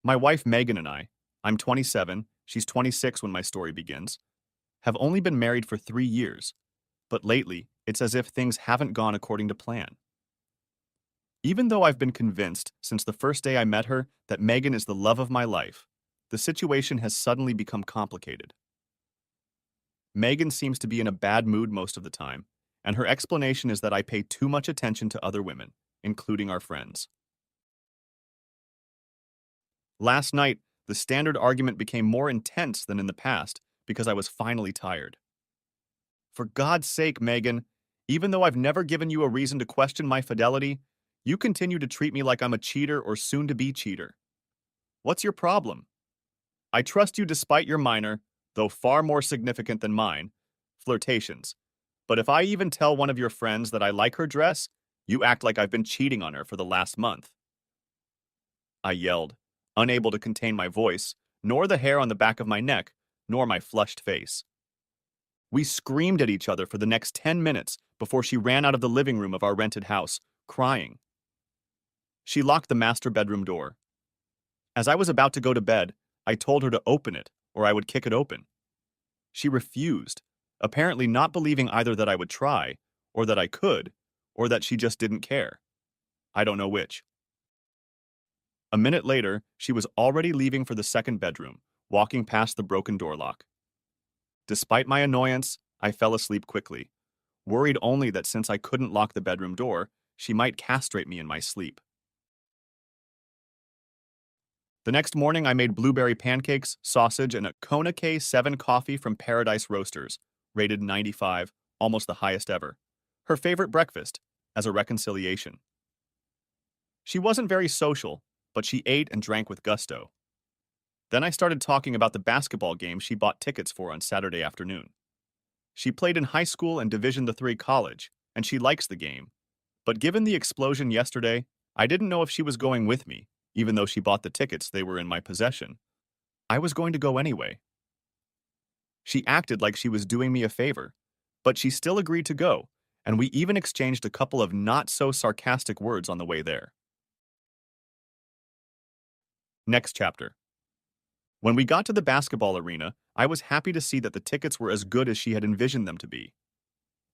My wife Megan and I'm 27, she's 26 when my story begins, have only been married for 3 years, but lately, it's as if things haven't gone according to plan. Even though I've been convinced since the first day I met her that Megan is the love of my life, the situation has suddenly become complicated. Megan seems to be in a bad mood most of the time, and her explanation is that I pay too much attention to other women, including our friends. Last night, the standard argument became more intense than in the past because I was finally tired. For God's sake, Megan, even though I've never given you a reason to question my fidelity, you continue to treat me like I'm a cheater or soon to be cheater. What's your problem? I trust you despite your minor, though far more significant than mine, flirtations. But if I even tell one of your friends that I like her dress, you act like I've been cheating on her for the last month. I yelled, unable to contain my voice, nor the hair on the back of my neck, nor my flushed face. We screamed at each other for the next 10 minutes before she ran out of the living room of our rented house, crying. She locked the master bedroom door. As I was about to go to bed, I told her to open it, or I would kick it open. She refused, apparently not believing either that I would try, or that I could, or that she just didn't care. I don't know which. A minute later, she was already leaving for the second bedroom, walking past the broken door lock. Despite my annoyance, I fell asleep quickly, worried only that since I couldn't lock the bedroom door, she might castrate me in my sleep. The next morning, I made blueberry pancakes, sausage, and a Kona K7 coffee from Paradise Roasters, rated 95, almost the highest ever. Her favorite breakfast, as a reconciliation. She wasn't very social, but she ate and drank with gusto. Then I started talking about the basketball game she bought tickets for on Saturday afternoon. She played in high school and Division III college, and she likes the game. But given the explosion yesterday, I didn't know if she was going with me, even though she bought the tickets, they were in my possession. I was going to go anyway. She acted like she was doing me a favor, but she still agreed to go, and we even exchanged a couple of not-so-sarcastic words on the way there. Next chapter. When we got to the basketball arena, I was happy to see that the tickets were as good as she had envisioned them to be.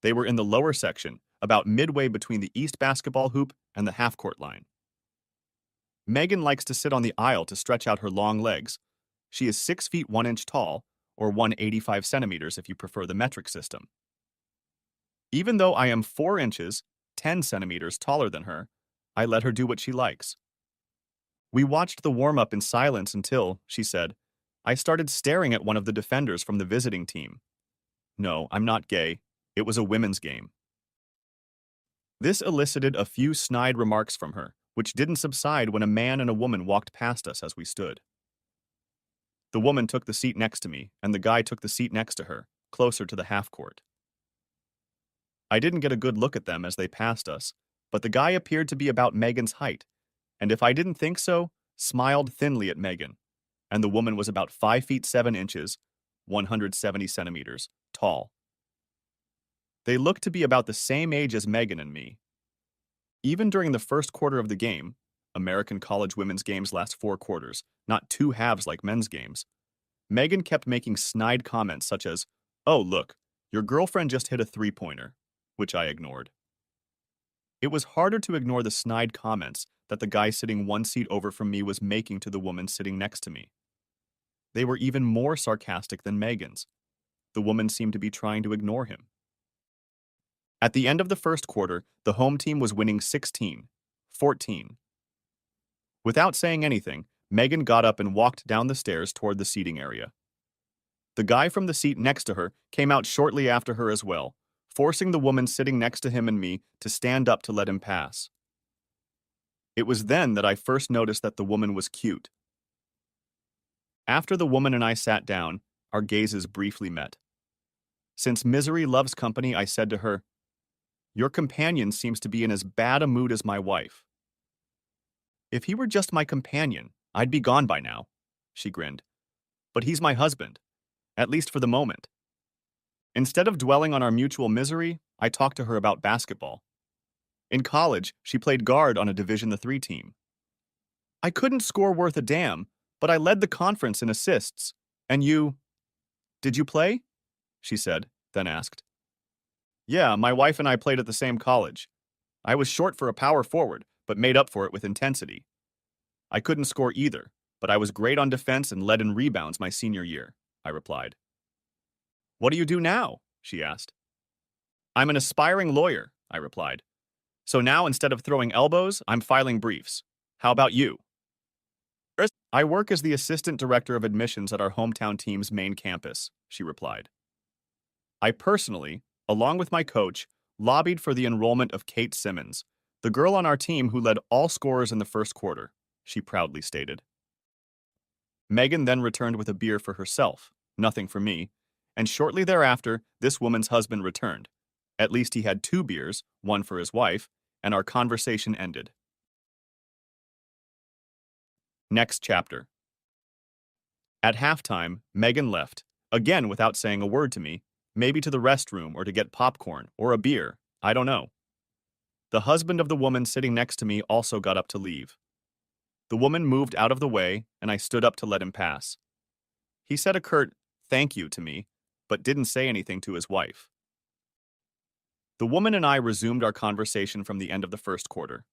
They were in the lower section, about midway between the east basketball hoop and the half-court line. Megan likes to sit on the aisle to stretch out her long legs. She is 6 feet 1 inch tall, or 185 centimeters if you prefer the metric system. Even though I am 4 inches, 10 centimeters taller than her, I let her do what she likes. We watched the warm-up in silence until, she said, I started staring at one of the defenders from the visiting team. No, I'm not gay. It was a women's game. This elicited a few snide remarks from her, which didn't subside when a man and a woman walked past us as we stood. The woman took the seat next to me, and the guy took the seat next to her, closer to the half-court. I didn't get a good look at them as they passed us, but the guy appeared to be about Megan's height, and if I didn't think so, smiled thinly at Megan, and the woman was about 5 feet 7 inches, 170 centimeters, tall. They looked to be about the same age as Megan and me. Even during the first quarter of the game, American college women's games last 4 quarters, not 2 halves like men's games, Megan kept making snide comments such as, "Oh, look, your girlfriend just hit a three-pointer," which I ignored. It was harder to ignore the snide comments that the guy sitting 1 seat over from me was making to the woman sitting next to me. They were even more sarcastic than Megan's. The woman seemed to be trying to ignore him. At the end of the first quarter, the home team was winning 16-14. Without saying anything, Megan got up and walked down the stairs toward the seating area. The guy from the seat next to her came out shortly after her as well, forcing the woman sitting next to him and me to stand up to let him pass. It was then that I first noticed that the woman was cute. After the woman and I sat down, our gazes briefly met. Since misery loves company, I said to her, "Your companion seems to be in as bad a mood as my wife." "If he were just my companion, I'd be gone by now," she grinned. "But he's my husband, at least for the moment." Instead of dwelling on our mutual misery, I talked to her about basketball. In college, she played guard on a Division III team. "I couldn't score worth a damn, But I led the conference in assists. And you, did you play? She said, then asked. Yeah, my wife and I played at the same college. I was short for a power forward, but made up for it with intensity. I couldn't score either, but I was great on defense and led in rebounds my senior year, I replied. What do you do now? She asked. I'm an aspiring lawyer, I replied. So now instead of throwing elbows, I'm filing briefs. How about you? I work as the assistant director of admissions at our hometown team's main campus, she replied. I personally, along with my coach, lobbied for the enrollment of Kate Simmons, the girl on our team who led all scorers in the first quarter, she proudly stated. Megan then returned with a beer for herself, nothing for me, and shortly thereafter, this woman's husband returned. At least he had 2 beers, one for his wife, and our conversation ended. Next chapter. At halftime, Megan left, again without saying a word to me, maybe to the restroom or to get popcorn or a beer, I don't know. The husband of the woman sitting next to me also got up to leave. The woman moved out of the way, and I stood up to let him pass. He said a curt thank you to me, but didn't say anything to his wife. The woman and I resumed our conversation from the end of the first quarter.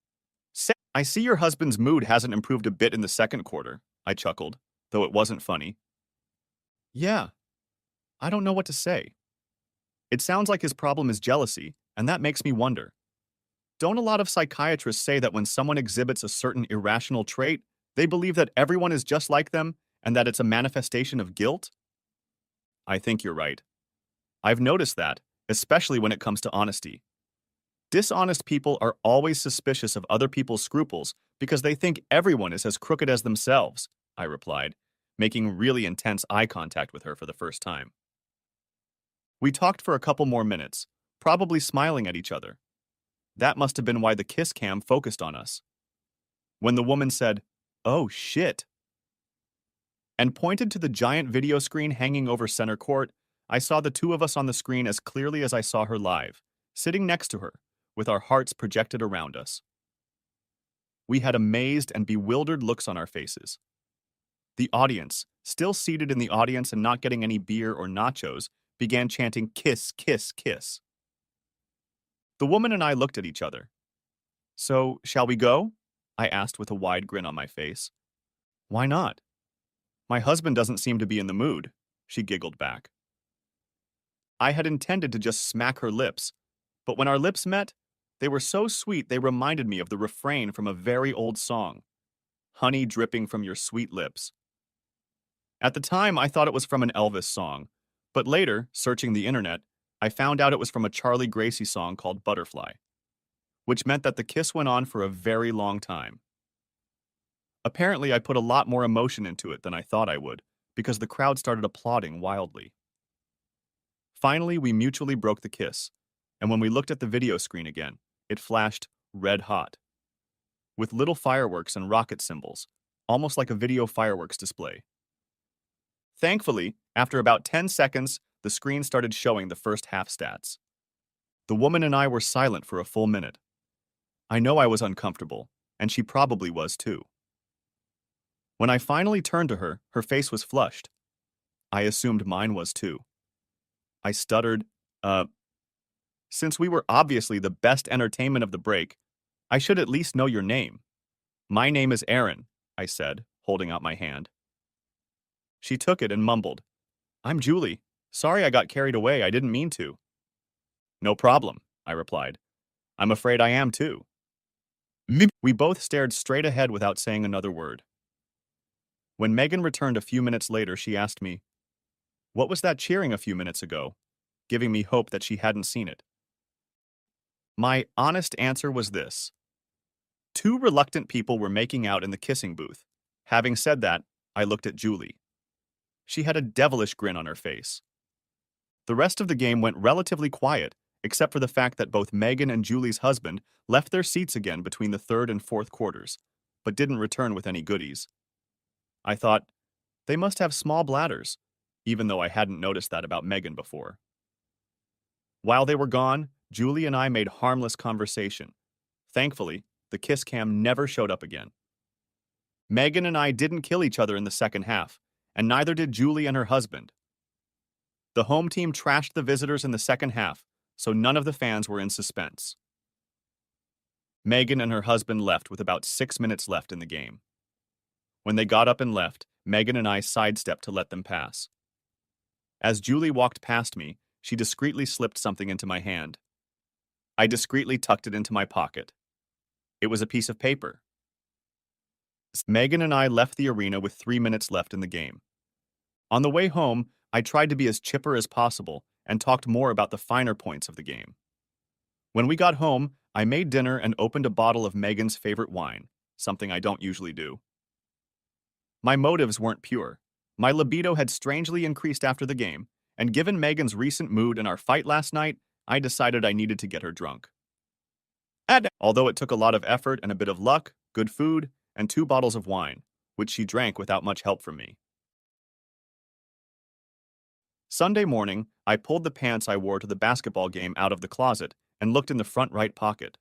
I see your husband's mood hasn't improved a bit in the second quarter, I chuckled, though it wasn't funny. Yeah, I don't know what to say. It sounds like his problem is jealousy, and that makes me wonder. Don't a lot of psychiatrists say that when someone exhibits a certain irrational trait, they believe that everyone is just like them and that it's a manifestation of guilt? I think you're right. I've noticed that, especially when it comes to honesty. Dishonest people are always suspicious of other people's scruples because they think everyone is as crooked as themselves, I replied, making really intense eye contact with her for the first time. We talked for a couple more minutes, probably smiling at each other. That must have been why the kiss cam focused on us. When the woman said, "Oh shit," and pointed to the giant video screen hanging over center court, I saw the two of us on the screen as clearly as I saw her live, sitting next to her, with our hearts projected around us. We had amazed and bewildered looks on our faces. The audience, still seated in the audience and not getting any beer or nachos, began chanting kiss, kiss, kiss. The woman and I looked at each other. So, shall we go? I asked with a wide grin on my face. Why not? My husband doesn't seem to be in the mood, she giggled back. I had intended to just smack her lips, but when our lips met, they were so sweet they reminded me of the refrain from a very old song, honey dripping from your sweet lips. At the time, I thought it was from an Elvis song, but later, searching the internet, I found out it was from a Charlie Gracie song called Butterfly, which meant that the kiss went on for a very long time. Apparently, I put a lot more emotion into it than I thought I would, because the crowd started applauding wildly. Finally, we mutually broke the kiss, and when we looked at the video screen again, it flashed red hot, with little fireworks and rocket symbols, almost like a video fireworks display. Thankfully, after about 10 seconds, the screen started showing the first half stats. The woman and I were silent for a full minute. I know I was uncomfortable, and she probably was too. When I finally turned to her, her face was flushed. I assumed mine was too. I stuttered, since we were obviously the best entertainment of the break, I should at least know your name. My name is Aaron, I said, holding out my hand. She took it and mumbled, I'm Julie. Sorry I got carried away, I didn't mean to. No problem, I replied. I'm afraid I am too. We both stared straight ahead without saying another word. When Megan returned a few minutes later, she asked me, what was that cheering a few minutes ago? Giving me hope that she hadn't seen it. My honest answer was this. 2 reluctant people were making out in the kissing booth. Having said that, I looked at Julie. She had a devilish grin on her face. The rest of the game went relatively quiet, except for the fact that both Megan and Julie's husband left their seats again between the third and fourth quarters, but didn't return with any goodies. I thought, they must have small bladders, even though I hadn't noticed that about Megan before. While they were gone, Julie and I made harmless conversation. Thankfully, the kiss cam never showed up again. Megan and I didn't kill each other in the second half, and neither did Julie and her husband. The home team trashed the visitors in the second half, so none of the fans were in suspense. Megan and her husband left with about 6 minutes left in the game. When they got up and left, Megan and I sidestepped to let them pass. As Julie walked past me, she discreetly slipped something into my hand. I discreetly tucked it into my pocket. It was a piece of paper. Megan and I left the arena with 3 minutes left in the game. On the way home, I tried to be as chipper as possible and talked more about the finer points of the game. When we got home, I made dinner and opened a bottle of Megan's favorite wine, something I don't usually do. My motives weren't pure. My libido had strangely increased after the game, and given Megan's recent mood and our fight last night, I decided I needed to get her drunk. Although it took a lot of effort and a bit of luck, good food, and 2 bottles of wine, which she drank without much help from me. Sunday morning, I pulled the pants I wore to the basketball game out of the closet and looked in the front right pocket.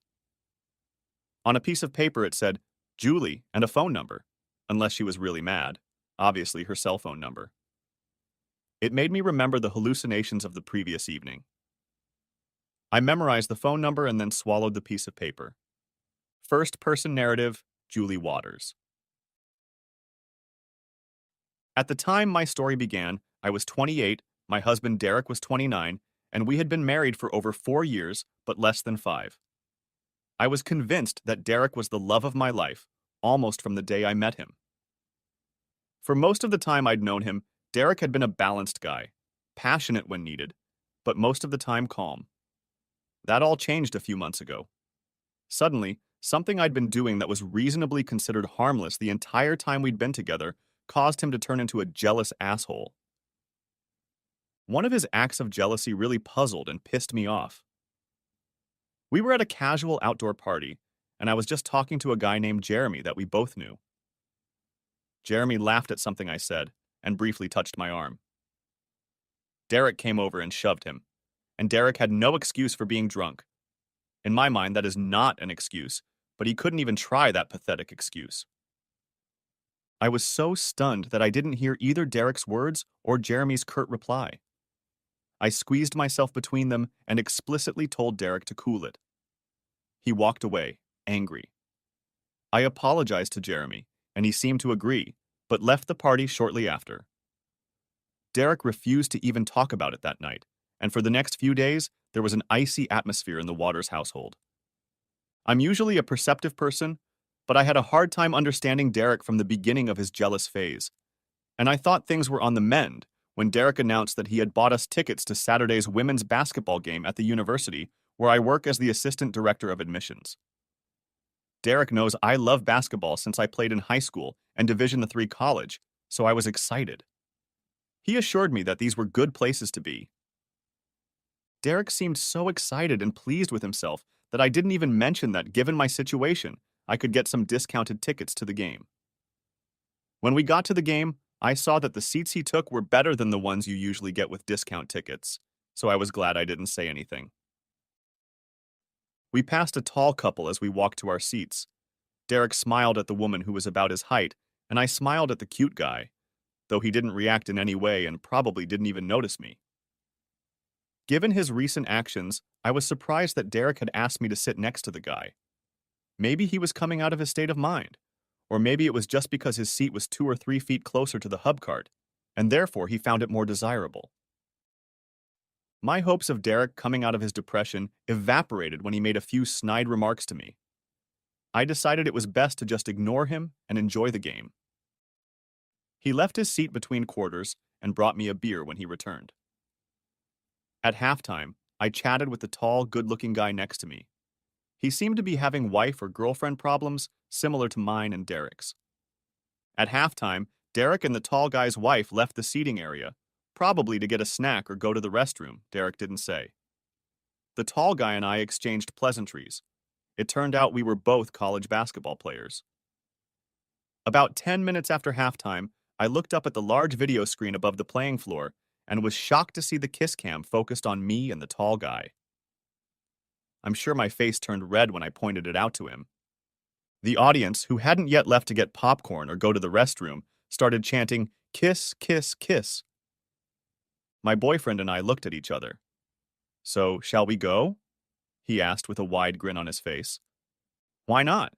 On a piece of paper it said, Julie, and a phone number, unless she was really mad, obviously her cell phone number. It made me remember the hallucinations of the previous evening. I memorized the phone number and then swallowed the piece of paper. First person narrative, Julie Waters. At the time my story began, I was 28, my husband Derek was 29, and we had been married for over 4 years, but less than 5. I was convinced that Derek was the love of my life, almost from the day I met him. For most of the time I'd known him, Derek had been a balanced guy, passionate when needed, but most of the time calm. That all changed a few months ago. Suddenly, something I'd been doing that was reasonably considered harmless the entire time we'd been together caused him to turn into a jealous asshole. One of his acts of jealousy really puzzled and pissed me off. We were at a casual outdoor party, and I was just talking to a guy named Jeremy that we both knew. Jeremy laughed at something I said and briefly touched my arm. Derek came over and shoved him, and Derek had no excuse for being drunk. In my mind, that is not an excuse, but he couldn't even try that pathetic excuse. I was so stunned that I didn't hear either Derek's words or Jeremy's curt reply. I squeezed myself between them and explicitly told Derek to cool it. He walked away, angry. I apologized to Jeremy, and he seemed to agree, but left the party shortly after. Derek refused to even talk about it that night, and for the next few days, there was an icy atmosphere in the Waters household. I'm usually a perceptive person, but I had a hard time understanding Derek from the beginning of his jealous phase, and I thought things were on the mend when Derek announced that he had bought us tickets to Saturday's women's basketball game at the university where I work as the assistant director of admissions. Derek knows I love basketball since I played in high school and Division III college, so I was excited. He assured me that these were good places to be. Derek seemed so excited and pleased with himself that I didn't even mention that, given my situation, I could get some discounted tickets to the game. When we got to the game, I saw that the seats he took were better than the ones you usually get with discount tickets, so I was glad I didn't say anything. We passed a tall couple as we walked to our seats. Derek smiled at the woman who was about his height, and I smiled at the cute guy, though he didn't react in any way and probably didn't even notice me. Given his recent actions, I was surprised that Derek had asked me to sit next to the guy. Maybe he was coming out of his state of mind, or maybe it was just because his seat was 2 or 3 feet closer to the hub cart, and therefore he found it more desirable. My hopes of Derek coming out of his depression evaporated when he made a few snide remarks to me. I decided it was best to just ignore him and enjoy the game. He left his seat between quarters and brought me a beer when he returned. At halftime, I chatted with the tall, good-looking guy next to me. He seemed to be having wife or girlfriend problems similar to mine and Derek's. At halftime, Derek and the tall guy's wife left the seating area, probably to get a snack or go to the restroom, Derek didn't say. The tall guy and I exchanged pleasantries. It turned out we were both college basketball players. About 10 minutes after halftime, I looked up at the large video screen above the playing floor and was shocked to see the kiss cam focused on me and the tall guy. I'm sure my face turned red when I pointed it out to him. The audience, who hadn't yet left to get popcorn or go to the restroom, started chanting, "Kiss, kiss, kiss." My boyfriend and I looked at each other. "So, shall we go?" he asked with a wide grin on his face. "Why not?"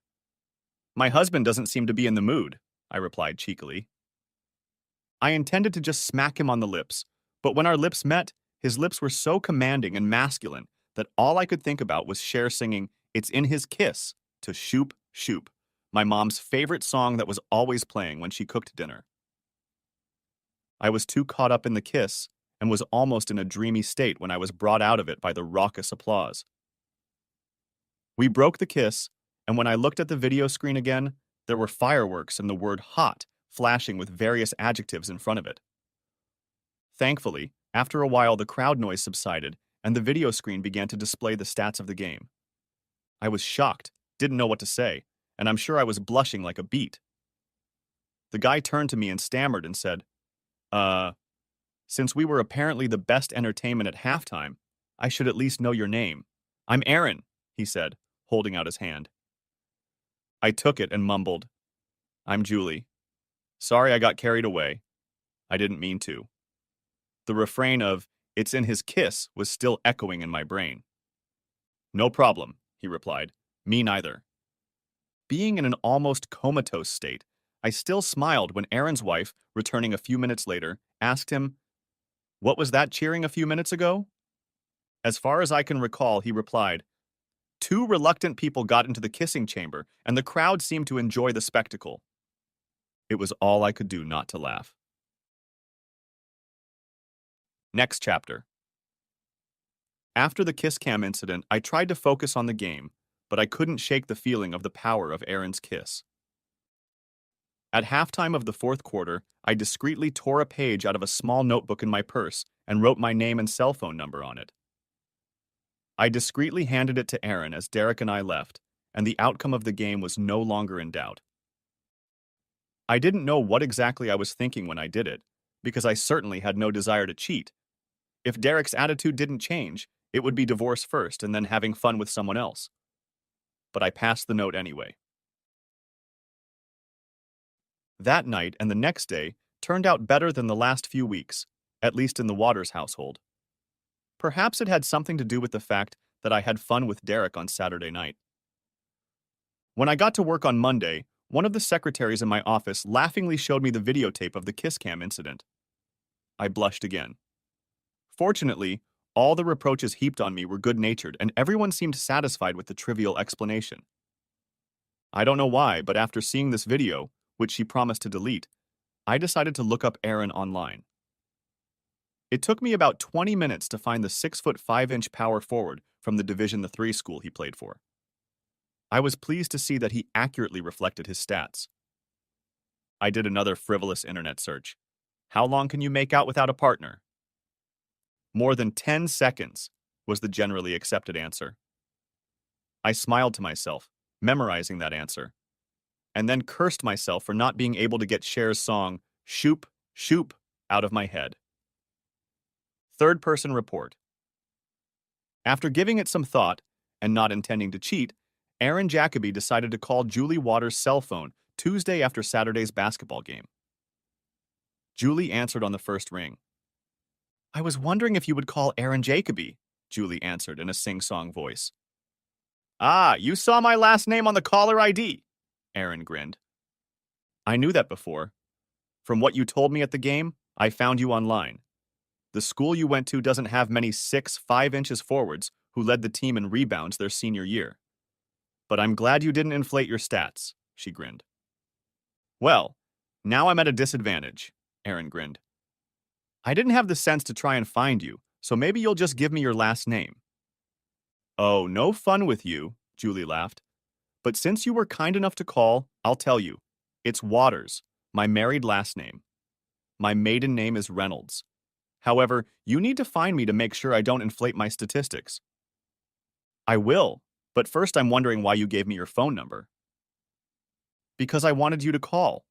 "My husband doesn't seem to be in the mood," I replied cheekily. I intended to just smack him on the lips, but when our lips met, his lips were so commanding and masculine that all I could think about was Cher singing "It's in His Kiss" to Shoop Shoop, my mom's favorite song that was always playing when she cooked dinner. I was too caught up in the kiss and was almost in a dreamy state when I was brought out of it by the raucous applause. We broke the kiss, and when I looked at the video screen again, there were fireworks and the word hot flashing with various adjectives in front of it. Thankfully, after a while the crowd noise subsided and the video screen began to display the stats of the game. I was shocked, didn't know what to say, and I'm sure I was blushing like a beet. The guy turned to me and stammered and said, since we were apparently the best entertainment at halftime, I should at least know your name." "I'm Aaron," he said, holding out his hand. I took it and mumbled, "I'm Julie. Sorry I got carried away. I didn't mean to." The refrain of "It's in his kiss" was still echoing in my brain. "No problem," he replied. "Me neither." Being in an almost comatose state, I still smiled when Aaron's wife, returning a few minutes later, asked him, "What was that cheering a few minutes ago?" As far as I can recall, he replied, "Two reluctant people got into the kissing chamber, and the crowd seemed to enjoy the spectacle." It was all I could do not to laugh. Next chapter. After the kiss cam incident, I tried to focus on the game, but I couldn't shake the feeling of the power of Aaron's kiss. At halftime of the fourth quarter, I discreetly tore a page out of a small notebook in my purse and wrote my name and cell phone number on it. I discreetly handed it to Aaron as Derek and I left, and the outcome of the game was no longer in doubt. I didn't know what exactly I was thinking when I did it, because I certainly had no desire to cheat. If Derek's attitude didn't change, it would be divorce first and then having fun with someone else. But I passed the note anyway. That night and the next day turned out better than the last few weeks, at least in the Waters household. Perhaps it had something to do with the fact that I had fun with Derek on Saturday night. When I got to work on Monday, one of the secretaries in my office laughingly showed me the videotape of the kiss cam incident. I blushed again. Fortunately, all the reproaches heaped on me were good-natured, and everyone seemed satisfied with the trivial explanation. I don't know why, but after seeing this video, which she promised to delete, I decided to look up Aaron online. It took me about 20 minutes to find the 6'5" power forward from the Division III school he played for. I was pleased to see that he accurately reflected his stats. I did another frivolous internet search. How long can you make out without a partner? More than 10 seconds was the generally accepted answer. I smiled to myself, memorizing that answer, and then cursed myself for not being able to get Cher's song, Shoop, Shoop, out of my head. Third-person report. After giving it some thought, and not intending to cheat, Aaron Jacoby decided to call Julie Waters' cell phone Tuesday after Saturday's basketball game. Julie answered on the first ring. "I was wondering if you would call Aaron Jacoby," Julie answered in a sing-song voice. "Ah, you saw my last name on the caller ID," Aaron grinned. "I knew that before. From what you told me at the game, I found you online. The school you went to doesn't have many 6'5" forwards who led the team in rebounds their senior year. But I'm glad you didn't inflate your stats," she grinned. "Well, now I'm at a disadvantage," Aaron grinned. "I didn't have the sense to try and find you, so maybe you'll just give me your last name." "Oh, no fun with you," Julie laughed. "But since you were kind enough to call, I'll tell you. It's Waters, my married last name. My maiden name is Reynolds. However, you need to find me to make sure I don't inflate my statistics." "I will, but first I'm wondering why you gave me your phone number." "Because I wanted you to call.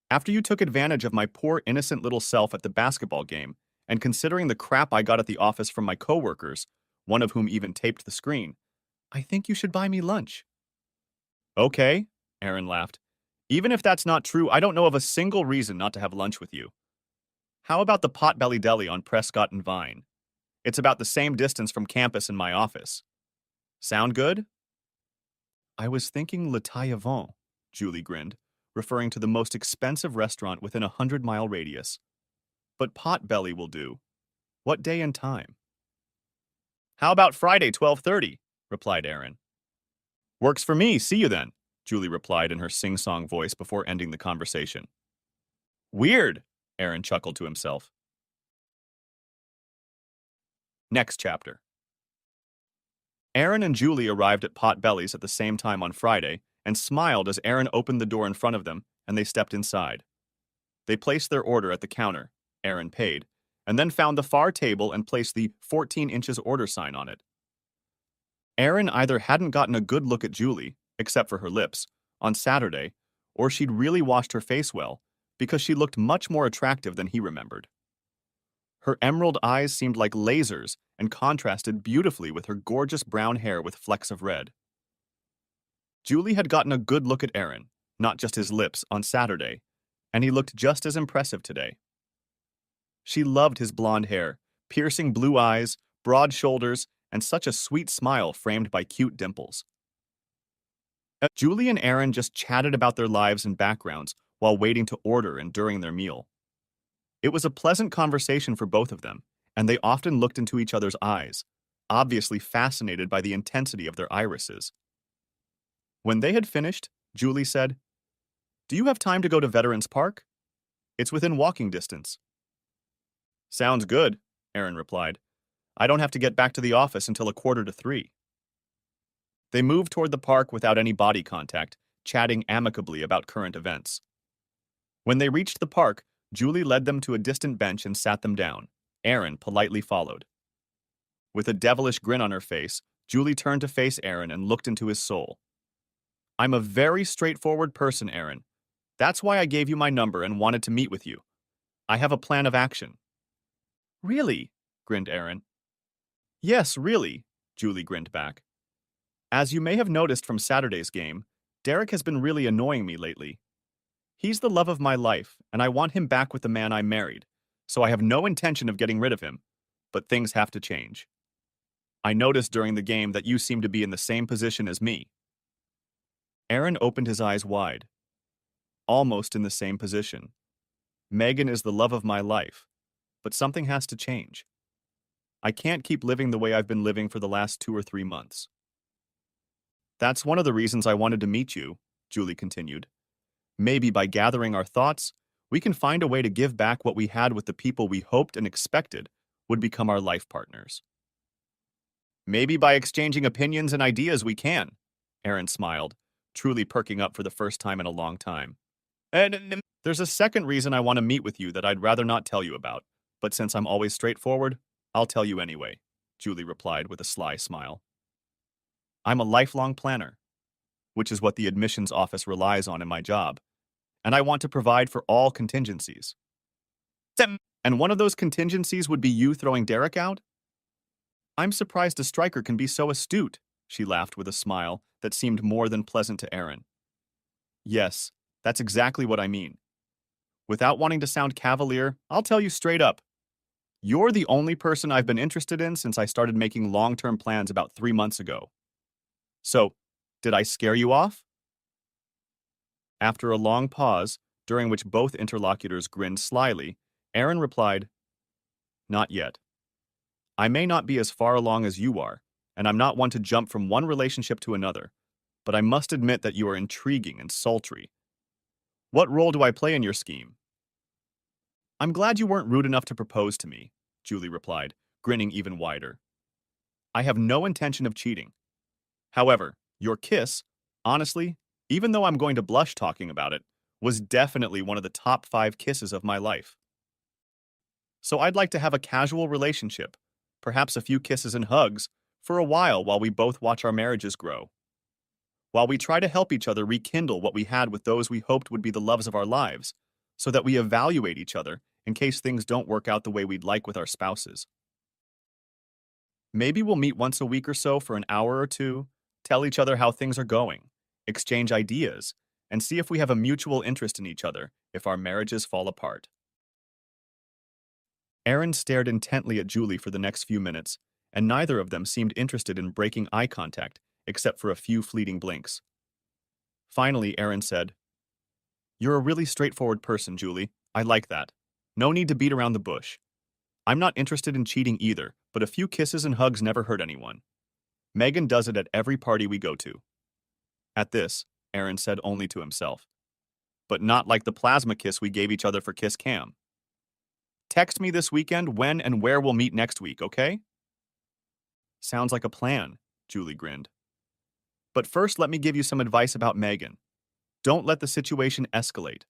After you took advantage of my poor innocent little self at the basketball game, and considering the crap I got at the office from my coworkers, one of whom even taped the screen, I think you should buy me lunch." "Okay, Aaron laughed. Even if that's not true, I don't know of a single reason not to have lunch with you. How about the Potbelly Deli on Prescott and Vine? It's about the same distance from campus and my office. Sound good? I was thinking Le Taillevent, Julie grinned, referring to the most expensive restaurant within a 100-mile radius. But Potbelly will do. What day and time? How about Friday, 12:30? Replied Aaron. Works for me, see you then, Julie replied in her sing-song voice before ending the conversation. Weird, Aaron chuckled to himself. Next chapter. Aaron and Julie arrived at Potbelly's at the same time on Friday and smiled as Aaron opened the door in front of them and they stepped inside. They placed their order at the counter, Aaron paid, and then found the far table and placed the 14 inches order sign on it. Aaron either hadn't gotten a good look at Julie, except for her lips, on Saturday, or she'd really washed her face well, because she looked much more attractive than he remembered. Her emerald eyes seemed like lasers and contrasted beautifully with her gorgeous brown hair with flecks of red. Julie had gotten a good look at Aaron, not just his lips, on Saturday, and he looked just as impressive today. She loved his blonde hair, piercing blue eyes, broad shoulders, and such a sweet smile framed by cute dimples. Julie and Aaron just chatted about their lives and backgrounds while waiting to order and during their meal. It was a pleasant conversation for both of them, and they often looked into each other's eyes, obviously fascinated by the intensity of their irises. When they had finished, Julie said, "Do you have time to go to Veterans Park? It's within walking distance." Sounds good, Aaron replied. I don't have to get back to the office until 2:45. They moved toward the park without any body contact, chatting amicably about current events. When they reached the park, Julie led them to a distant bench and sat them down. Aaron politely followed. With a devilish grin on her face, Julie turned to face Aaron and looked into his soul. I'm a very straightforward person, Aaron. That's why I gave you my number and wanted to meet with you. I have a plan of action. Really? Grinned Aaron. Yes, really, Julie grinned back. As you may have noticed from Saturday's game, Derek has been really annoying me lately. He's the love of my life, and I want him back with the man I married, so I have no intention of getting rid of him, but things have to change. I noticed during the game that you seem to be in the same position as me. Aaron opened his eyes wide. Almost in the same position. Megan is the love of my life, but something has to change. I can't keep living the way I've been living for the last 2 or 3 months. That's one of the reasons I wanted to meet you, Julie continued. Maybe by gathering our thoughts, we can find a way to give back what we had with the people we hoped and expected would become our life partners. Maybe by exchanging opinions and ideas we can, Aaron smiled, truly perking up for the first time in a long time. And there's a second reason I want to meet with you that I'd rather not tell you about, but since I'm always straightforward, I'll tell you anyway, Julie replied with a sly smile. I'm a lifelong planner, which is what the admissions office relies on in my job, and I want to provide for all contingencies. And one of those contingencies would be you throwing Derek out? I'm surprised a striker can be so astute, she laughed with a smile that seemed more than pleasant to Aaron. Yes, that's exactly what I mean. Without wanting to sound cavalier, I'll tell you straight up. You're the only person I've been interested in since I started making long-term plans about 3 months ago. So, did I scare you off? After a long pause, during which both interlocutors grinned slyly, Aaron replied, Not yet. I may not be as far along as you are, and I'm not one to jump from one relationship to another, but I must admit that you are intriguing and sultry. What role do I play in your scheme? I'm glad you weren't rude enough to propose to me, Julie replied, grinning even wider. I have no intention of cheating. However, your kiss, honestly, even though I'm going to blush talking about it, was definitely one of the top 5 kisses of my life. So I'd like to have a casual relationship, perhaps a few kisses and hugs, for a while we both watch our marriages grow. While we try to help each other rekindle what we had with those we hoped would be the loves of our lives, so that we evaluate each other in case things don't work out the way we'd like with our spouses. Maybe we'll meet once a week or so for an hour or two, tell each other how things are going, exchange ideas, and see if we have a mutual interest in each other if our marriages fall apart. Aaron stared intently at Julie for the next few minutes, and neither of them seemed interested in breaking eye contact except for a few fleeting blinks. Finally, Aaron said, "You're a really straightforward person, Julie. I like that. No need to beat around the bush. I'm not interested in cheating either, but a few kisses and hugs never hurt anyone. Megan does it at every party we go to." At this, Aaron said only to himself, "But not like the plasma kiss we gave each other for Kiss Cam. Text me this weekend when and where we'll meet next week, okay?" "Sounds like a plan," Julie grinned. "But first, let me give you some advice about Megan. Don't let the situation escalate.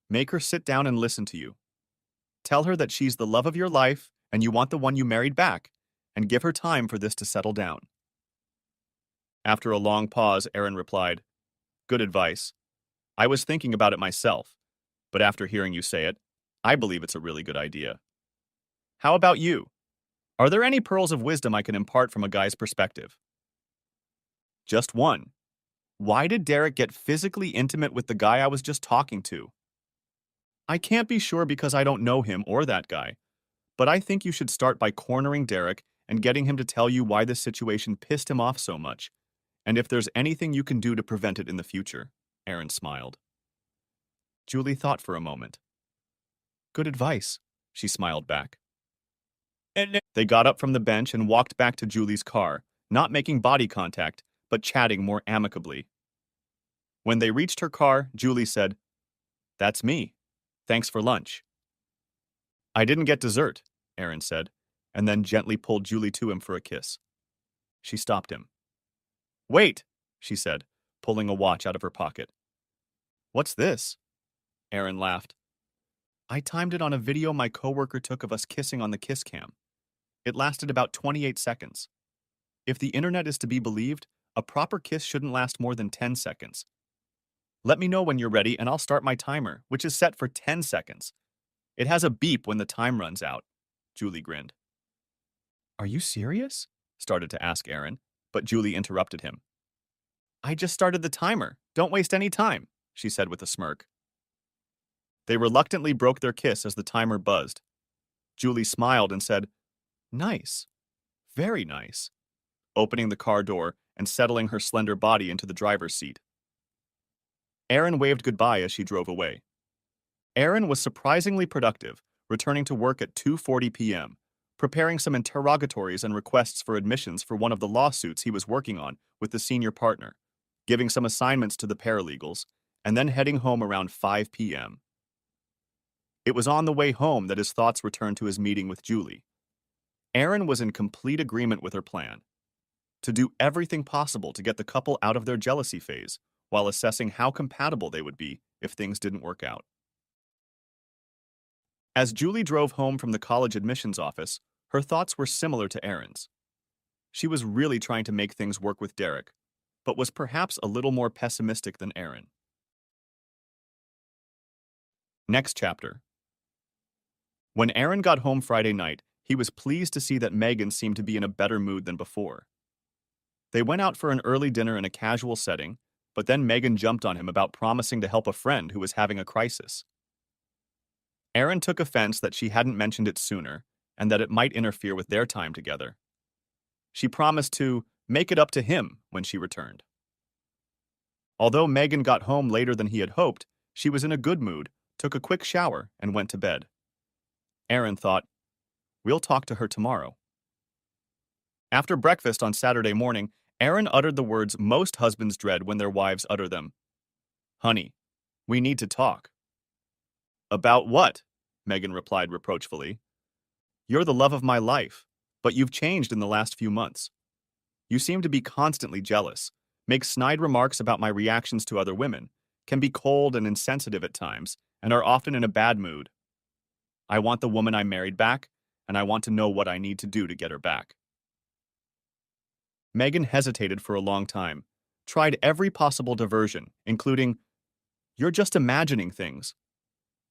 Make her sit down and listen to you. Tell her that she's the love of your life and you want the one you married back, and give her time for this to settle down." After a long pause, Aaron replied, "Good advice. I was thinking about it myself, but after hearing you say it, I believe it's a really good idea. How about you? Are there any pearls of wisdom I can impart from a guy's perspective?" "Just one. Why did Derek get physically intimate with the guy I was just talking to?" "I can't be sure because I don't know him or that guy, but I think you should start by cornering Derek and getting him to tell you why this situation pissed him off so much, and if there's anything you can do to prevent it in the future." Aaron smiled. Julie thought for a moment. "Good advice," she smiled back. They got up from the bench and walked back to Julie's car, not making body contact, but chatting more amicably. When they reached her car, Julie said, "That's me. Thanks for lunch." "I didn't get dessert," Aaron said, and then gently pulled Julie to him for a kiss. She stopped him. "Wait," she said, pulling a watch out of her pocket. "What's this?" Aaron laughed. "I timed it on a video my coworker took of us kissing on the kiss cam. It lasted about 28 seconds. If the internet is to be believed, a proper kiss shouldn't last more than 10 seconds. Let me know when you're ready and I'll start my timer, which is set for 10 seconds. It has a beep when the time runs out." Julie grinned. "Are you serious?" started to ask Aaron, but Julie interrupted him. "I just started the timer. Don't waste any time," she said with a smirk. They reluctantly broke their kiss as the timer buzzed. Julie smiled and said, "Nice. Very nice," opening the car door and settling her slender body into the driver's seat. Aaron waved goodbye as she drove away. Aaron was surprisingly productive, returning to work at 2:40 p.m., preparing some interrogatories and requests for admissions for one of the lawsuits he was working on with the senior partner, giving some assignments to the paralegals, and then heading home around 5 p.m. It was on the way home that his thoughts returned to his meeting with Julie. Aaron was in complete agreement with her plan to do everything possible to get the couple out of their jealousy phase while assessing how compatible they would be if things didn't work out. As Julie drove home from the college admissions office, her thoughts were similar to Aaron's. She was really trying to make things work with Derek, but was perhaps a little more pessimistic than Aaron. Next chapter. When Aaron got home Friday night, he was pleased to see that Megan seemed to be in a better mood than before. They went out for an early dinner in a casual setting, but then Megan jumped on him about promising to help a friend who was having a crisis. Aaron took offense that she hadn't mentioned it sooner, and that it might interfere with their time together. She promised to make it up to him when she returned. Although Megan got home later than he had hoped, she was in a good mood, took a quick shower, and went to bed. Aaron thought, "We'll talk to her tomorrow." After breakfast on Saturday morning, Aaron uttered the words most husbands dread when their wives utter them. "Honey, we need to talk." "About what?" Megan replied reproachfully. "You're the love of my life, but you've changed in the last few months. You seem to be constantly jealous, make snide remarks about my reactions to other women, can be cold and insensitive at times, and are often in a bad mood. I want the woman I married back, and I want to know what I need to do to get her back." Megan hesitated for a long time, tried every possible diversion, including, "You're just imagining things."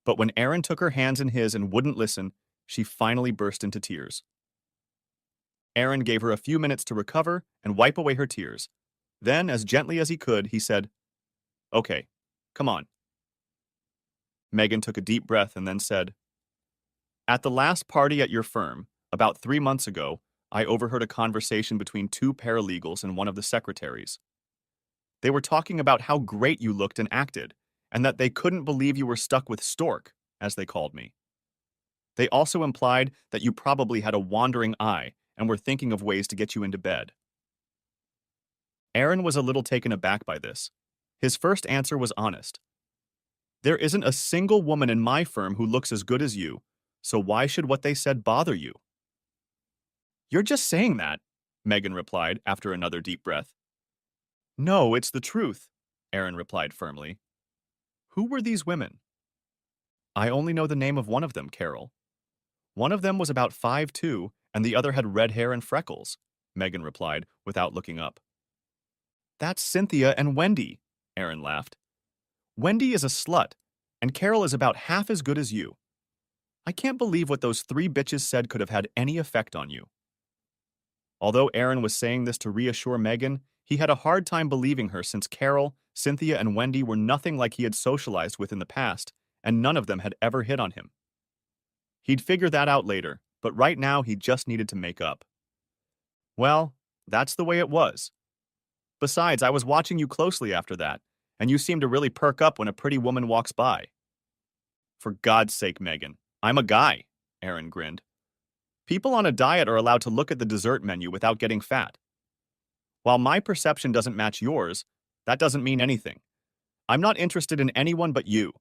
But when Aaron took her hands in his and wouldn't listen, she finally burst into tears. Aaron gave her a few minutes to recover and wipe away her tears. Then, as gently as he could, he said, "Okay, Come on. Megan took a deep breath and then said, "At the last party at your firm, about 3 months ago, I overheard a conversation between two paralegals and one of the secretaries. They were talking about how great you looked and acted, and that they couldn't believe you were stuck with Stork, as they called me. They also implied that you probably had a wandering eye and were thinking of ways to get you into bed." Aaron was a little taken aback by this. His first answer was honest. "There isn't a single woman in my firm who looks as good as you, so why should what they said bother you?" "You're just saying that," Megan replied after another deep breath. "No, it's the truth," Aaron replied firmly. "Who were these women?" "I only know the name of one of them, Carol. One of them was about 5'2", and the other had red hair and freckles," Megan replied without looking up. "That's Cynthia and Wendy," Aaron laughed. "Wendy is a slut, and Carol is about half as good as you. I can't believe what those three bitches said could have had any effect on you." Although Aaron was saying this to reassure Megan, he had a hard time believing her since Carol, Cynthia, and Wendy were nothing like he had socialized with in the past, and none of them had ever hit on him. He'd figure that out later, but right now he just needed to make up. "Well, that's the way it was. Besides, I was watching you closely after that, and you seem to really perk up when a pretty woman walks by." "For God's sake, Megan, I'm a guy," Aaron grinned. "People on a diet are allowed to look at the dessert menu without getting fat. While my perception doesn't match yours, that doesn't mean anything. I'm not interested in anyone but you.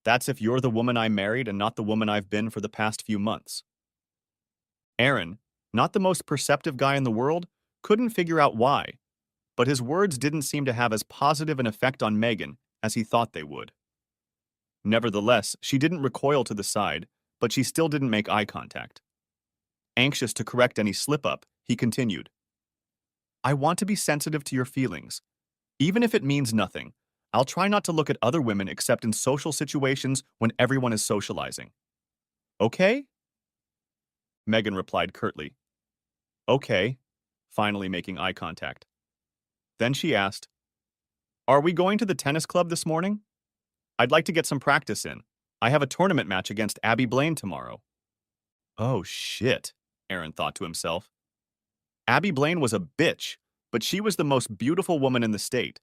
That's if you're the woman I married and not the woman I've been for the past few months." Aaron, not the most perceptive guy in the world, couldn't figure out why, but his words didn't seem to have as positive an effect on Megan as he thought they would. Nevertheless, she didn't recoil to the side, but she still didn't make eye contact. Anxious to correct any slip-up, he continued, "I want to be sensitive to your feelings. Even if it means nothing, I'll try not to look at other women except in social situations when everyone is socializing. Okay?" Megan replied curtly, "Okay," finally making eye contact. Then she asked, "Are we going to the tennis club this morning? I'd like to get some practice in. I have a tournament match against Abby Blaine tomorrow." Oh shit, Aaron thought to himself. Abby Blaine was a bitch, but she was the most beautiful woman in the state.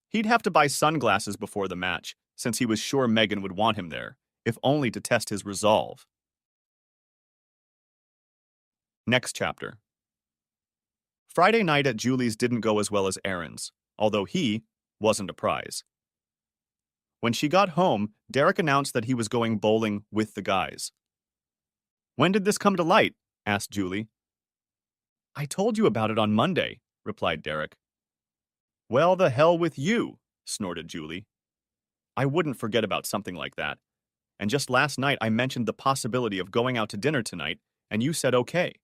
He'd have to buy sunglasses before the match, since he was sure Megan would want him there, if only to test his resolve. Next chapter. Friday night at Julie's didn't go as well as Aaron's, although he wasn't a prize. When she got home, Derek announced that he was going bowling with the guys. "When did this come to light?" asked Julie. "I told you about it on Monday," replied Derek. "Well, the hell with you," snorted Julie. "I wouldn't forget about something like that. And just last night I mentioned the possibility of going out to dinner tonight, and you said okay."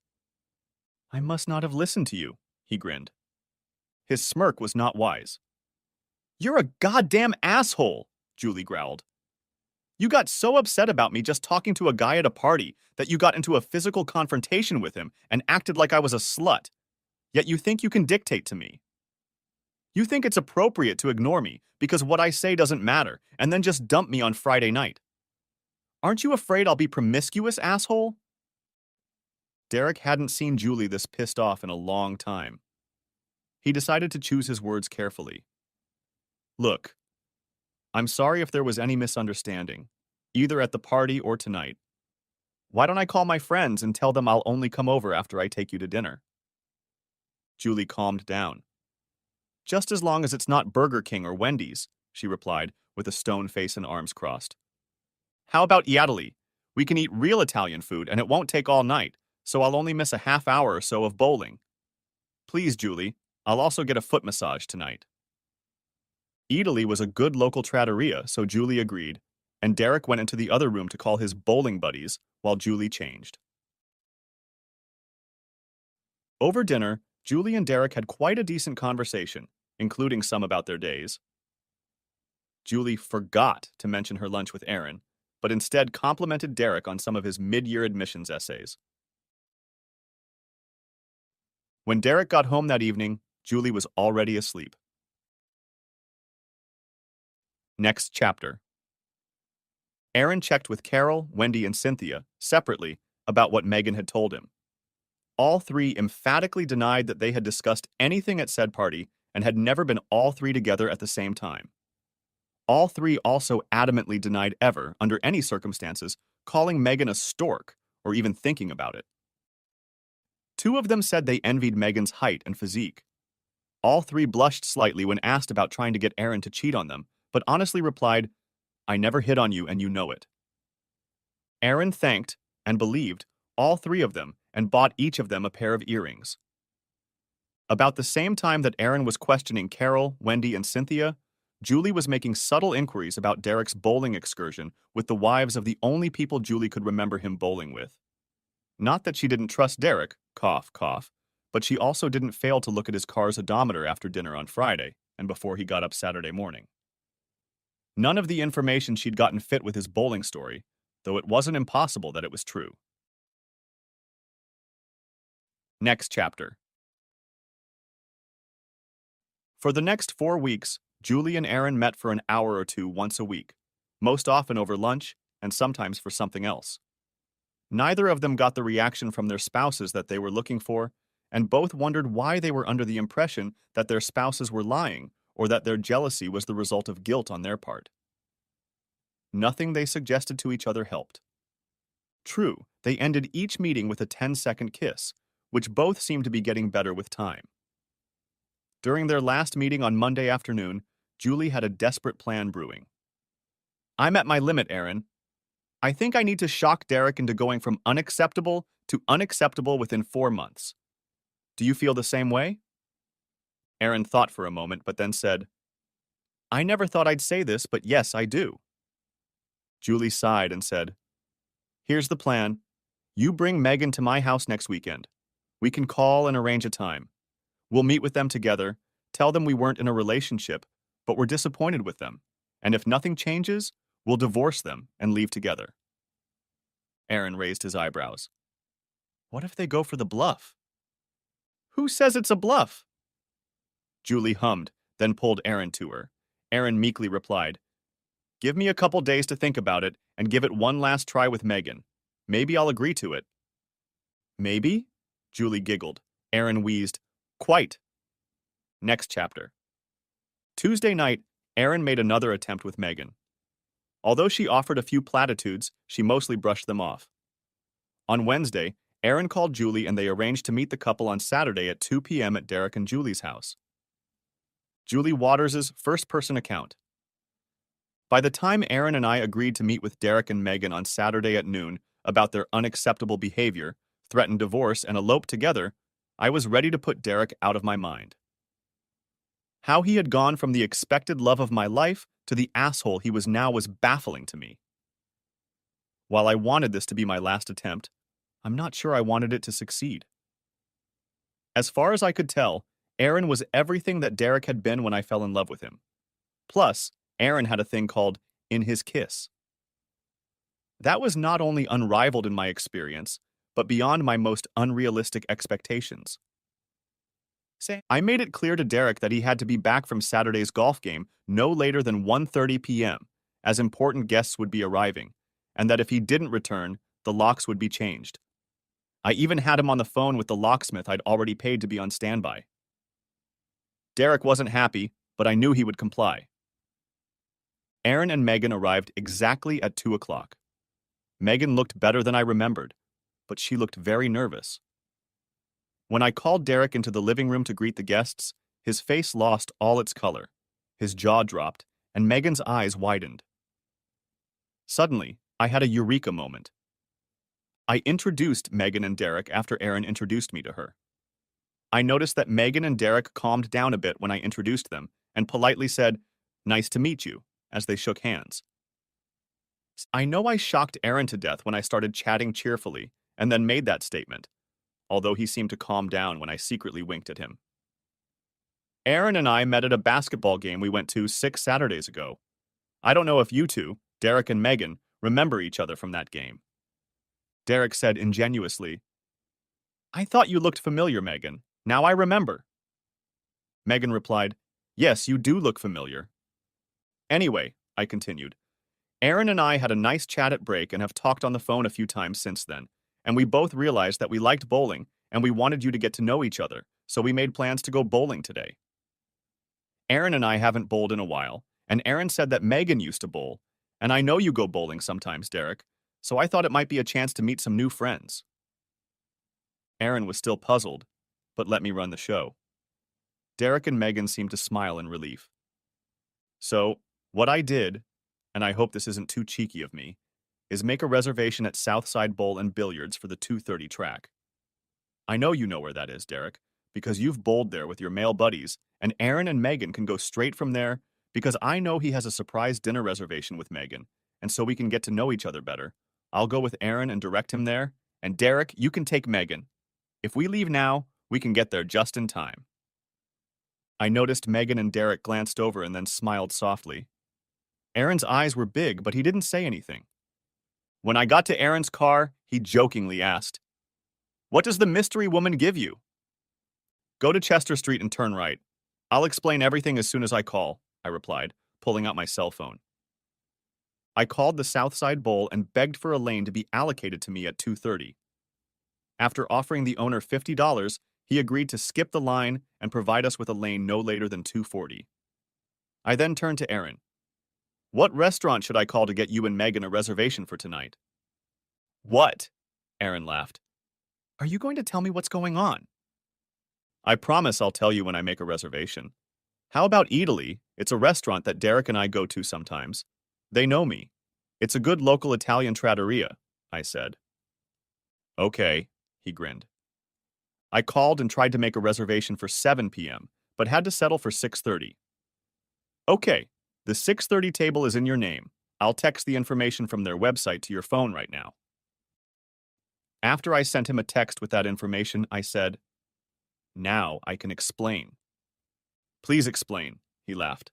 "I must not have listened to you," he grinned. His smirk was not wise. "You're a goddamn asshole," Julie growled. "You got so upset about me just talking to a guy at a party that you got into a physical confrontation with him and acted like I was a slut. Yet you think you can dictate to me. You think it's appropriate to ignore me because what I say doesn't matter and then just dump me on Friday night. Aren't you afraid I'll be promiscuous, asshole?" Derek hadn't seen Julie this pissed off in a long time. He decided to choose his words carefully. "Look, I'm sorry if there was any misunderstanding, either at the party or tonight. Why don't I call my friends and tell them I'll only come over after I take you to dinner?" Julie calmed down. "Just as long as it's not Burger King or Wendy's," she replied, with a stone face and arms crossed. "How about Yadali? We can eat real Italian food and it won't take all night, so I'll only miss a half hour or so of bowling. Please, Julie, I'll also get a foot massage tonight." Italy was a good local trattoria, so Julie agreed, and Derek went into the other room to call his bowling buddies while Julie changed. Over dinner, Julie and Derek had quite a decent conversation, including some about their days. Julie forgot to mention her lunch with Aaron, but instead complimented Derek on some of his mid-year admissions essays. When Derek got home that evening, Julie was already asleep. Next chapter. Aaron checked with Carol, Wendy, and Cynthia, separately, about what Megan had told him. All three emphatically denied that they had discussed anything at said party and had never been all three together at the same time. All three also adamantly denied ever, under any circumstances, calling Megan a stork or even thinking about it. Two of them said they envied Megan's height and physique. All three blushed slightly when asked about trying to get Aaron to cheat on them, but honestly replied, "I never hit on you and you know it." Aaron thanked and believed all three of them and bought each of them a pair of earrings. About the same time that Aaron was questioning Carol, Wendy, and Cynthia, Julie was making subtle inquiries about Derek's bowling excursion with the wives of the only people Julie could remember him bowling with. Not that she didn't trust Derek, cough, cough, but she also didn't fail to look at his car's odometer after dinner on Friday and before he got up Saturday morning. None of the information she'd gotten fit with his bowling story, though it wasn't impossible that it was true. Next chapter. For the next 4 weeks, Julie and Aaron met for an hour or two once a week, most often over lunch and sometimes for something else. Neither of them got the reaction from their spouses that they were looking for, and both wondered why they were under the impression that their spouses were lying or that their jealousy was the result of guilt on their part. Nothing they suggested to each other helped. True, they ended each meeting with a 10-second kiss, which both seemed to be getting better with time. During their last meeting on Monday afternoon, Julie had a desperate plan brewing. "I'm at my limit, Aaron. I think I need to shock Derek into going from unacceptable to unacceptable within 4 months. Do you feel the same way?" Aaron thought for a moment, but then said, "I never thought I'd say this, but yes, I do." Julie sighed and said, "Here's the plan. You bring Megan to my house next weekend. We can call and arrange a time. We'll meet with them together, tell them we weren't in a relationship, but we're disappointed with them, and if nothing changes, we'll divorce them and leave together." Aaron raised his eyebrows. "What if they go for the bluff?" "Who says it's a bluff?" Julie hummed, then pulled Aaron to her. Aaron meekly replied, "Give me a couple days to think about it and give it one last try with Megan. Maybe I'll agree to it." "Maybe?" Julie giggled. Aaron wheezed, "Quite." Next chapter. Tuesday night, Aaron made another attempt with Megan. Although she offered a few platitudes, she mostly brushed them off. On Wednesday, Aaron called Julie and they arranged to meet the couple on Saturday at 2 p.m. at Derek and Julie's house. Julie Waters' first-person account. By the time Aaron and I agreed to meet with Derek and Megan on Saturday at noon about their unacceptable behavior, threatened divorce, and elope together, I was ready to put Derek out of my mind. How he had gone from the expected love of my life to the asshole he was now was baffling to me. While I wanted this to be my last attempt, I'm not sure I wanted it to succeed. As far as I could tell, Aaron was everything that Derek had been when I fell in love with him. Plus, Aaron had a thing called "in his kiss." That was not only unrivaled in my experience, but beyond my most unrealistic expectations. I made it clear to Derek that he had to be back from Saturday's golf game no later than 1:30 p.m., as important guests would be arriving, and that if he didn't return, the locks would be changed. I even had him on the phone with the locksmith I'd already paid to be on standby. Derek wasn't happy, but I knew he would comply. Aaron and Megan arrived exactly at 2 o'clock. Megan looked better than I remembered, but she looked very nervous. When I called Derek into the living room to greet the guests, his face lost all its color, his jaw dropped, and Megan's eyes widened. Suddenly, I had a eureka moment. I introduced Megan and Derek after Aaron introduced me to her. I noticed that Megan and Derek calmed down a bit when I introduced them and politely said, "Nice to meet you," as they shook hands. I know I shocked Aaron to death when I started chatting cheerfully and then made that statement, although he seemed to calm down when I secretly winked at him. Aaron and I met at a basketball game we went to 6 Saturdays ago. I don't know if you two, Derek and Megan, remember each other from that game. Derek said ingenuously, "I thought you looked familiar, Megan. Now I remember." Megan replied, "Yes, you do look familiar." Anyway, I continued. Aaron and I had a nice chat at break and have talked on the phone a few times since then, and we both realized that we liked bowling and we wanted you to get to know each other, so we made plans to go bowling today. Aaron and I haven't bowled in a while, and Aaron said that Megan used to bowl, and I know you go bowling sometimes, Derek, so I thought it might be a chance to meet some new friends. Aaron was still puzzled, but let me run the show. Derek and Megan seemed to smile in relief. So, what I did, and I hope this isn't too cheeky of me, is make a reservation at Southside Bowl and Billiards for the 2:30 track. I know you know where that is, Derek, because you've bowled there with your male buddies, and Aaron and Megan can go straight from there because I know he has a surprise dinner reservation with Megan, and so we can get to know each other better. I'll go with Aaron and direct him there, and Derek, you can take Megan. If we leave now, we can get there just in time. I noticed Megan and Derek glanced over and then smiled softly. Aaron's eyes were big, but he didn't say anything. When I got to Aaron's car, he jokingly asked, "What does the mystery woman give you?" "Go to Chester Street and turn right. I'll explain everything as soon as I call," I replied, pulling out my cell phone. I called the Southside Bowl and begged for a lane to be allocated to me at 2:30. After offering the owner $50, he agreed to skip the line and provide us with a lane no later than 2:40. I then turned to Aaron. "What restaurant should I call to get you and Megan a reservation for tonight?" "What?" Aaron laughed. "Are you going to tell me what's going on?" "I promise I'll tell you when I make a reservation. How about Italy? It's a restaurant that Derek and I go to sometimes. They know me. It's a good local Italian trattoria," I said. "Okay," he grinned. I called and tried to make a reservation for 7 p.m., but had to settle for 6:30. "Okay, the 6:30 table is in your name. I'll text the information from their website to your phone right now." After I sent him a text with that information, I said, "Now I can explain." "Please explain," he laughed.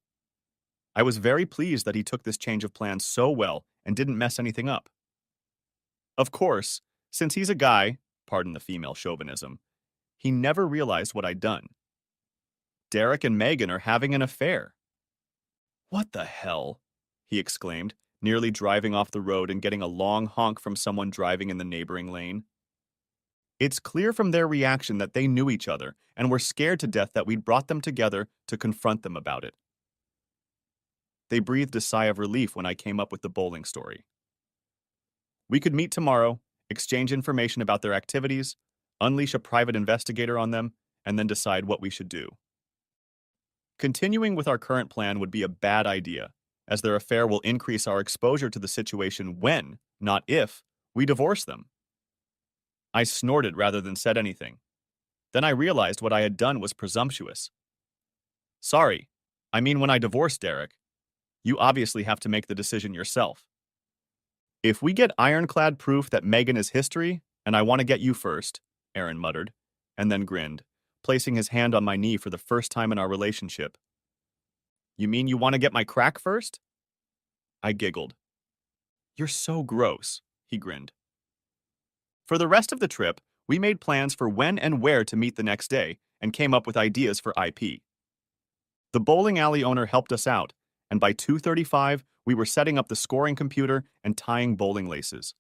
I was very pleased that he took this change of plans so well and didn't mess anything up. Of course, since he's a guy, pardon the female chauvinism, he never realized what I'd done. Derek and Megan are having an affair. "What the hell?" he exclaimed, nearly driving off the road and getting a long honk from someone driving in the neighboring lane. It's clear from their reaction that they knew each other and were scared to death that we'd brought them together to confront them about it. They breathed a sigh of relief when I came up with the bowling story. We could meet tomorrow, exchange information about their activities, unleash a private investigator on them, and then decide what we should do. Continuing with our current plan would be a bad idea, as their affair will increase our exposure to the situation when, not if, we divorce them. I snorted rather than said anything. Then I realized what I had done was presumptuous. "Sorry, I mean when I divorce Derek. You obviously have to make the decision yourself. If we get ironclad proof that Megan is history, and I want to get you first," Aaron muttered, and then grinned, placing his hand on my knee for the first time in our relationship. "You mean you want to get my crack first?" I giggled. "You're so gross," he grinned. For the rest of the trip, we made plans for when and where to meet the next day and came up with ideas for IP. The bowling alley owner helped us out, and by 2:35, we were setting up the scoring computer and tying bowling laces.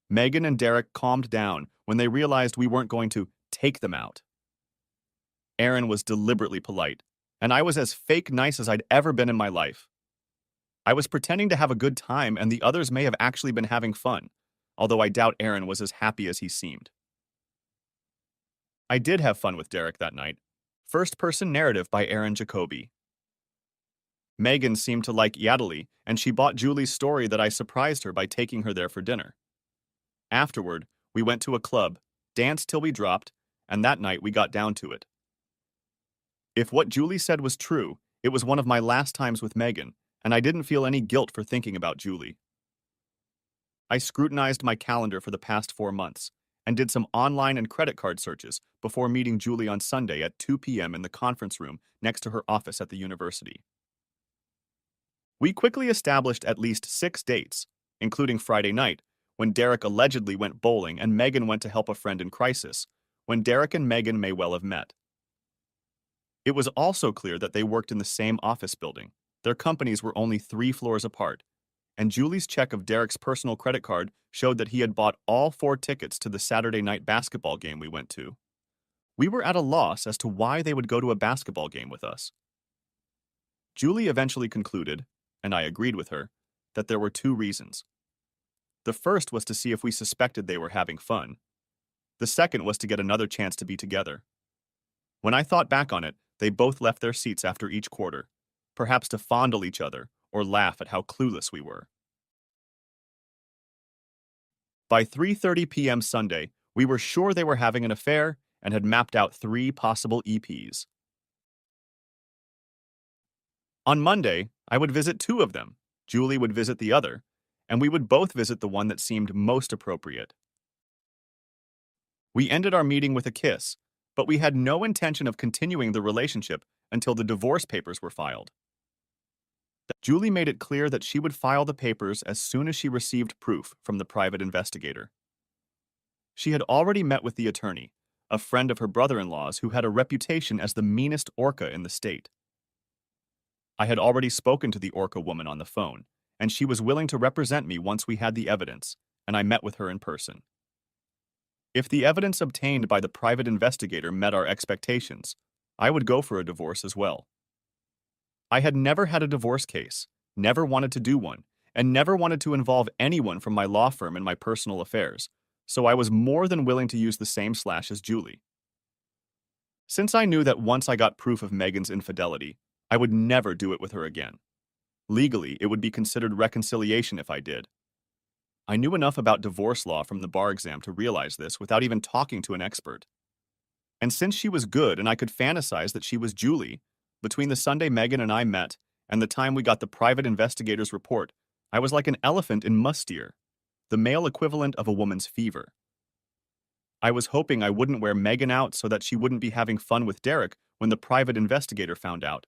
Megan and Derek calmed down when they realized we weren't going to take them out. Aaron was deliberately polite, and I was as fake nice as I'd ever been in my life. I was pretending to have a good time, and the others may have actually been having fun, although I doubt Aaron was as happy as he seemed. I did have fun with Derek that night. First-person narrative by Aaron Jacoby. Megan seemed to like Yadley, and she bought Julie's story that I surprised her by taking her there for dinner. Afterward, we went to a club, danced till we dropped, and that night we got down to it. If what Julie said was true, it was one of my last times with Megan, and I didn't feel any guilt for thinking about Julie. I scrutinized my calendar for the past 4 months, and did some online and credit card searches before meeting Julie on Sunday at 2 p.m. in the conference room next to her office at the university. We quickly established at least 6 dates, including Friday night, when Derek allegedly went bowling and Megan went to help a friend in crisis, when Derek and Megan may well have met. It was also clear that they worked in the same office building, Their companies were only 3 floors apart, and Julie's check of Derek's personal credit card showed that he had bought all 4 tickets to the Saturday night basketball game we went to. We were at a loss as to why they would go to a basketball game with us. Julie eventually concluded, and I agreed with her, that there were 2 reasons. The first was to see if we suspected they were having fun. The second was to get another chance to be together. When I thought back on it, they both left their seats after each quarter, perhaps to fondle each other or laugh at how clueless we were. By 3:30 p.m. Sunday, we were sure they were having an affair and had mapped out 3 possible EPs. On Monday, I would visit 2 of them, Julie would visit the other, and we would both visit the one that seemed most appropriate. We ended our meeting with a kiss, but we had no intention of continuing the relationship until the divorce papers were filed. Julie made it clear that she would file the papers as soon as she received proof from the private investigator. She had already met with the attorney, a friend of her brother-in-law's who had a reputation as the meanest orca in the state. I had already spoken to the orca woman on the phone, and she was willing to represent me once we had the evidence, and I met with her in person. If the evidence obtained by the private investigator met our expectations, I would go for a divorce as well. I had never had a divorce case, never wanted to do one, and never wanted to involve anyone from my law firm in my personal affairs, so I was more than willing to use the same slash as Julie. Since I knew that once I got proof of Megan's infidelity, I would never do it with her again. Legally, it would be considered reconciliation if I did. I knew enough about divorce law from the bar exam to realize this without even talking to an expert. And since she was good and I could fantasize that she was Julie, between the Sunday Megan and I met and the time we got the private investigator's report, I was like an elephant in mustier, the male equivalent of a woman's fever. I was hoping I wouldn't wear Megan out so that she wouldn't be having fun with Derek when the private investigator found out.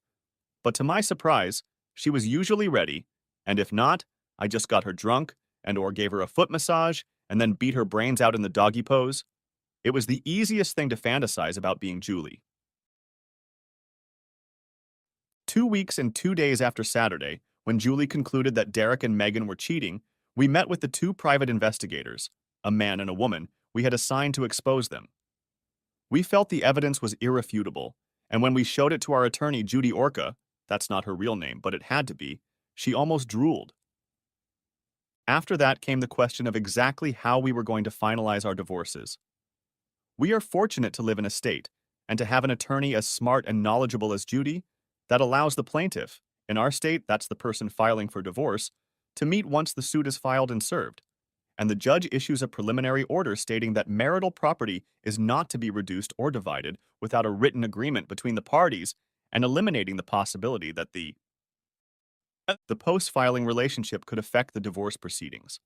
But to my surprise, she was usually ready, and if not, I just got her drunk and or gave her a foot massage and then beat her brains out in the doggy pose. It was the easiest thing to fantasize about being Julie. 2 weeks and 2 days after Saturday, when Julie concluded that Derek and Megan were cheating, we met with the 2 private investigators, a man and a woman, we had assigned to expose them. We felt the evidence was irrefutable, and when we showed it to our attorney, Judy Orca, that's not her real name, but it had to be, she almost drooled. After that came the question of exactly how we were going to finalize our divorces. We are fortunate to live in a state, and to have an attorney as smart and knowledgeable as Judy, that allows the plaintiff, in our state that's the person filing for divorce, to meet once the suit is filed and served, and the judge issues a preliminary order stating that marital property is not to be reduced or divided without a written agreement between the parties and eliminating the possibility that the post-filing relationship could affect the divorce proceedings.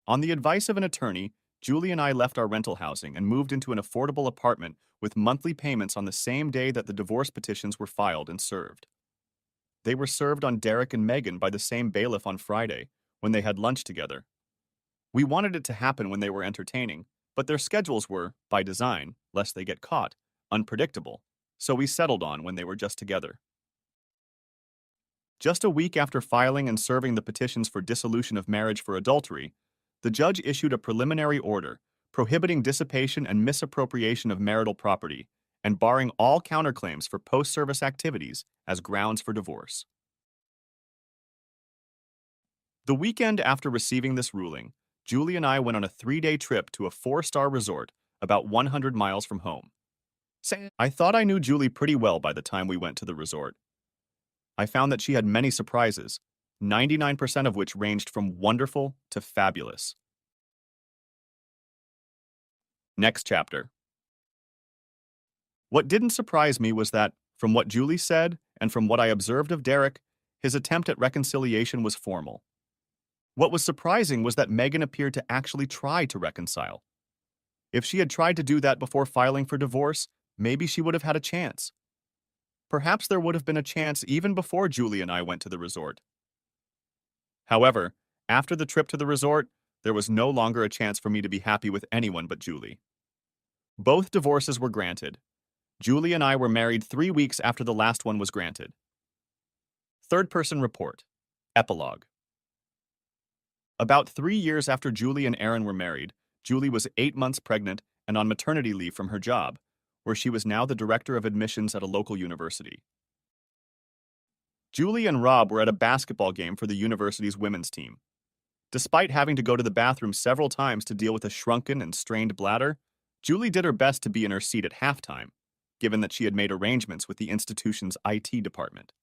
On the advice of an attorney, Julie and I left our rental housing and moved into an affordable apartment with monthly payments on the same day that the divorce petitions were filed and served. They were served on Derek and Megan by the same bailiff on Friday, when they had lunch together. We wanted it to happen when they were entertaining, but their schedules were, by design, lest they get caught, unpredictable, so we settled on when they were just together. Just a week after filing and serving the petitions for dissolution of marriage for adultery, the judge issued a preliminary order prohibiting dissipation and misappropriation of marital property and barring all counterclaims for post-service activities as grounds for divorce. The weekend after receiving this ruling, Julie and I went on a 3-day trip to a 4-star resort about 100 miles from home. I thought I knew Julie pretty well by the time we went to the resort. I found that she had many surprises, 99% of which ranged from wonderful to fabulous. Next chapter. What didn't surprise me was that, from what Julie said and from what I observed of Derek, his attempt at reconciliation was formal. What was surprising was that Megan appeared to actually try to reconcile. If she had tried to do that before filing for divorce, maybe she would have had a chance. Perhaps there would have been a chance even before Julie and I went to the resort. However, after the trip to the resort, there was no longer a chance for me to be happy with anyone but Julie. Both divorces were granted. Julie and I were married 3 weeks after the last one was granted. Third-person report. Epilogue. About 3 years after Julie and Aaron were married, Julie was 8 months pregnant and on maternity leave from her job, where she was now the director of admissions at a local university. Julie and Rob were at a basketball game for the university's women's team. Despite having to go to the bathroom several times to deal with a shrunken and strained bladder, Julie did her best to be in her seat at halftime, given that she had made arrangements with the institution's IT department.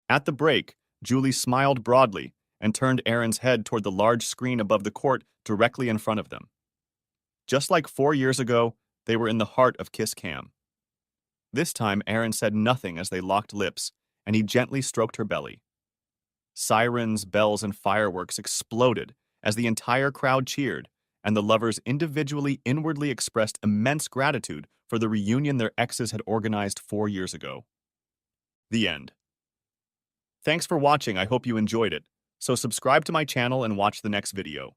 At the break, Julie smiled broadly and turned Aaron's head toward the large screen above the court directly in front of them. Just like 4 years ago, they were in the heart of Kiss Cam. This time, Aaron said nothing as they locked lips, and he gently stroked her belly. Sirens, bells, and fireworks exploded as the entire crowd cheered, and the lovers individually inwardly expressed immense gratitude for the reunion their exes had organized 4 years ago. The end. Thanks for watching. I hope you enjoyed it. So subscribe to my channel and watch the next video.